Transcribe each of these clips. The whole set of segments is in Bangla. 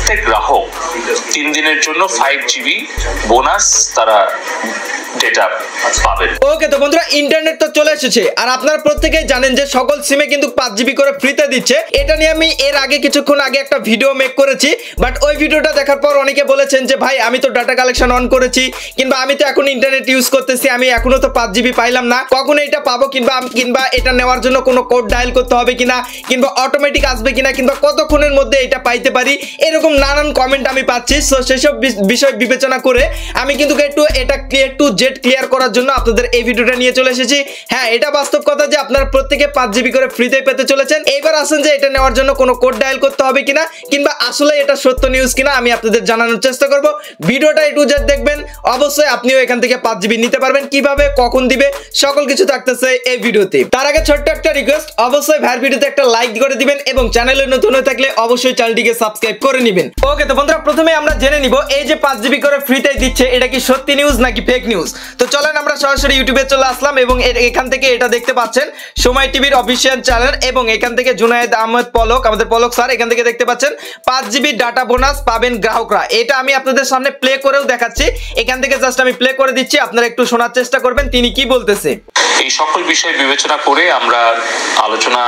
প্রত্যেক গ্রাহক 3 দিনের জন্য 5 GB বোনাস তারা ডেটা পাবেন। ওকে, তো বন্ধুরা ইন্টারনেট তো চলে এসেছে, আর আপনারা প্রত্যেকেই জানেন যে সকল সিমে কিন্তু 5 GB করে ফ্রিতে দিচ্ছে। এটা নিয়ে আমি এর আগে কিছুক্ষণ আগে একটা ভিডিও মেক করেছি, বাট ওই ভিডিওটা দেখার পর অনেকে বলেছেন যে ভাই আমি তো ডাটা কালেকশন অন করেছি, কিংবা আমি তো এখন ইন্টারনেট ইউজ করতেছি, আমি এখনো তো 5 GB পাইলাম না, কখন এটা পাবো, কিংবা এটা নেওয়ার জন্য কোনো কোড ডায়াল করতে হবে কিনা, কিংবা অটোমেটিক আসবে কিনা, কিংবা কতক্ষণের মধ্যে এটা পাইতে পারি, এরকম নানান কমেন্ট আমি পাচ্ছি। সো সেসব বিষয় বিবেচনা করে আমি কিন্তু একটু এটা ক্লিয়ার করার জন্য আপনাদের এই ভিডিওটা নিয়ে চলে এসেছি। হ্যাঁ, এটা বাস্তব কথা যে আপনারা প্রত্যেকে 5 GB করে ফ্রিতে পেতে চলেছেন। এইবার আসেন যে এটা নেওয়ার জন্য কোনো কোড ডায়াল করতে হবে কিনা, কিংবা আসলে এটা সত্য নিউজ কিনা আমি আপনাদের জানানোর চেষ্টা করব। ভিডিওটা একটু দেখবেন, অবশ্যই আপনিও এখান থেকে 5 GB নিতে পারবেন। কিভাবে, কখন দিবে, সকল কিছু থাকতেছে এই ভিডিওতে। তার আগে ছোট্ট একটা রিকোয়েস্ট, অবশ্যই ভাইয়ের ভিডিওতে একটা লাইক করে দিবেন এবং চ্যানেলে নতুন হয়ে থাকলে অবশ্যই চ্যানেলটিকে সাবস্ক্রাইব করে নেবেন। ওকে, তো বন্ধুরা প্রথমে আমরা জেনে নিব এই যে 5 GB করে ফ্রিতে দিচ্ছে, এটা কি সত্যি নিউজ নাকি ফেক নিউজ। তো চলেন আমরা সরাসরি ইউটিউবে চলে আসলাম এবং এখান থেকে এটা দেখতে পাচ্ছেন সময় টিভির অফিসিয়াল চ্যানেল, এবং এখান থেকে জুনায়েদ আহমেদ পলক, আমাদের পলক স্যার, এখান থেকে দেখতে পাচ্ছেন 5 GB ডাটা বোনাস পাবেন গ্রাহকরা। এটা আমি আপনাদের সামনে প্লে করেও দেখাচ্ছি, এখান থেকে জাস্ট আমি প্লে করে দিচ্ছি, আপনারা একটু শোনার চেষ্টা করবেন তিনি কি বলতেছে। এই সকল বিষয় বিবেচনা করে আমরা আলোচনা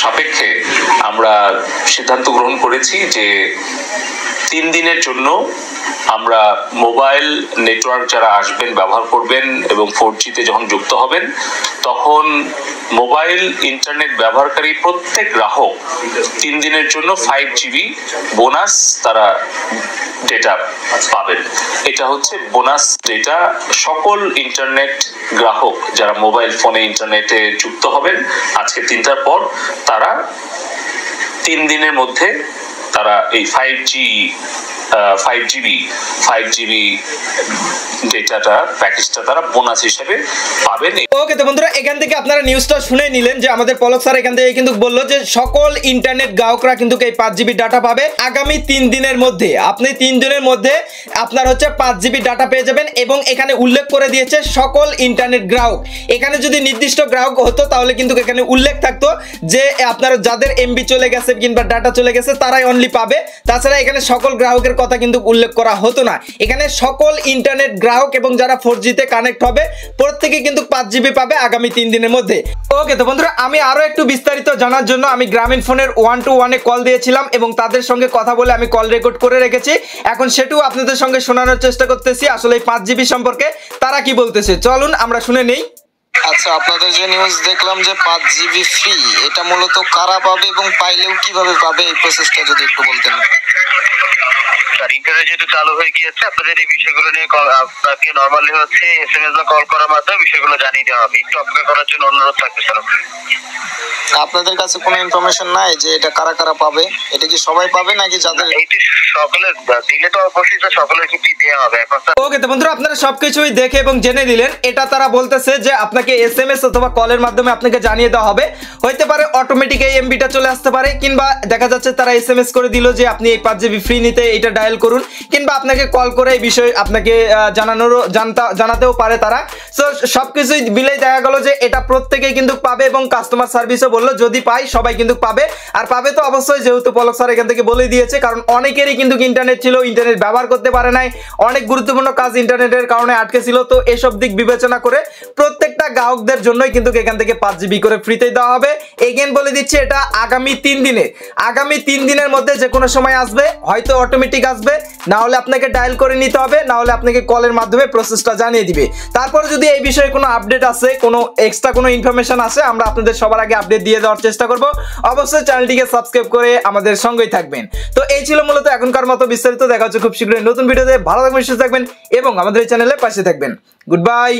সাপেক্ষে আমরা সিদ্ধান্ত গ্রহণ করেছি যে 3 দিনের জন্য আমরা মোবাইল নেটওয়ার্ক যারা আসবেন, ব্যবহার করবেন এবং 4G তে যখন যুক্ত হবেন, তখন মোবাইল ইন্টারনেট ব্যবহারকারী প্রত্যেক গ্রাহক 3 দিনের জন্য 5 GB বোনাস তারা ডেটা পাবেন। এটা হচ্ছে বোনাস ডেটা। সকল ইন্টারনেট গ্রাহক যারা মোবাইল ফোনে ইন্টারনেটে যুক্ত হবেন আজকে 3টার পর, তারা 3 দিনের মধ্যে তারা এই 5 GB ডেটাটা প্যাকেজটা তারা বোনাস হিসেবে পাবেন। ওকে, তো বন্ধুরা এখান থেকে আপনারা নিউজটা শুনে নিলেন যে আমাদের পলক স্যার এখান থেকে কিন্তু বললো যে সকল ইন্টারনেট গ্রাহকরা কিন্তু এই 5 GB ডাটা পাবে আগামী 3 দিনের মধ্যে। আপনি 3 দিনের মধ্যে আপনার হচ্ছে 5 GB ডাটা পেয়ে যাবেন, এবং এখানে উল্লেখ করে দিয়েছে সকল ইন্টারনেট গ্রাহক। এখানে যদি নির্দিষ্ট গ্রাহক হতো তাহলে কিন্তু এখানে উল্লেখ থাকতো যে আপনারা যাদের এমবি চলে গেছে কিংবা ডাটা চলে গেছে তারাই অনলি পাবে, তাছাড়া এখানে সকল গ্রাহকের কথা কিন্তু উল্লেখ করা হতো না। এখানে সকল ইন্টারনেট গ্রাহক এবং যারা 4G তে কানেক্ট হবে প্রত্যেকে কিন্তু 5 GB পাবে আগামী 3 দিনের মধ্যে। ওকে, তো বন্ধুরা আমি আরো একটু বিস্তারিত জানার জন্য আমি গ্রামীণ ফোনের 121 এ কল দিয়েছিলাম এবং তাদের সঙ্গে কথা বলে আমি কল রেকর্ড করে রেখেছি। এখন সেটাও আপনাদের সঙ্গে শোনানোর চেষ্টা করতেছি আসলে এই 5 GB সম্পর্কে তারা কি বলতেছে। চলুন আমরা শুনে নেই। আচ্ছা, আপনাদের যে নিউজ দেখলাম যে 5 GB ফ্রি, এটা মূলত কারা পাবে এবং পাইলেও কিভাবে পাবে, এই প্রসেসটা যদি একটু বলতেন। ইন্টারনেট যেহেতু চালু হয়ে গিয়েছে, আপনাদের এই বিষয়গুলো নিয়ে আপনাকে নর্মালি হচ্ছে SMS বা কল করার মাধ্যমে বিষয়গুলো জানিয়ে দেওয়া হবে। একটু অপেক্ষা করার জন্য অনুরোধ থাকবে স্যার। আপনাদের কাছে কোনো ইনফরমেশন নাই যে এটা কারা কারা পাবে? এটা কি সবাই পাবে নাকি যাদের এইটি সকলে দিলে তো অবশ্যই সকলের কি দেওয়া হবে। ওকে, তো বন্ধুরা আপনারা সবকিছুই দেখে এবং জেনে দিলেন। এটা তারা বলতেছে যে আপনাকে SMS অথবা কলের মাধ্যমে আপনাকে জানিয়ে দেওয়া হবে। হইতে পারে অটোমেটিক এই এমবিটা চলে আসতে পারে, কিংবা দেখা যাচ্ছে তারা SMS করে দিল যে আপনি এই 5 GB ফ্রি নিতে এটা ডায়াল করুন, কিংবা আপনাকে কল করে এই বিষয় আপনাকে জানাতেও পারে তারা। সো সবকিছুই মিলেই দেখা গেল যে এটা প্রত্যেকেই কিন্তু পাবে, এবং কাস্টমার সার্ভিসও বললো যদি পাই সবাই কিন্তু পাবে। আর পাবে তো অবশ্যই, যেহেতু পলক স্যার এখান থেকে বলে দিয়েছে, কারণ অনেকেরই কিন্তু ইন্টারনেট ছিল, ইন্টারনেট ব্যবহার করতে পারে নাই, অনেক গুরুত্বপূর্ণ কাজ ইন্টারনেটের কারণে আটকে ছিল। তো এসব দিক বিবেচনা করে প্রত্যেকটা গ্রাহকদের জন্যই কিন্তু এখান থেকে 5 GB করে ফ্রিতে দেওয়া হবে। এগেন বলে দিচ্ছি এটা আগামী 3 দিনে, আগামী 3 দিনের মধ্যে যে কোনো সময় আসবে, হয়তো অটোমেটিক আসবে, না হলে আপনাকে ডায়াল করে নিতে হবে, না হলে আপনাকে কলের মাধ্যমে প্রসেসটা জানিয়ে দিবে। তারপর যদি এই বিষয়ে কোনো আপডেট আসে, কোনো এক্সট্রা কোনো ইনফরমেশন আসে, আমরা আপনাদের সবার আগে আপডেট দিয়ে দেওয়ার চেষ্টা করব। অবশ্যই চ্যানেলটিকে সাবস্ক্রাইব করে আমাদের সঙ্গেই থাকবেন। তো এই ছিল মূলত এখনকার মতো বিস্তারিত। দেখা হচ্ছে খুব শীঘ্রই নতুন ভিডিওতে। ভালো থাকবেন, সুস্থ থাকবেন এবং আমাদের এই চ্যানেলের পাশে থাকবেন। Good bye.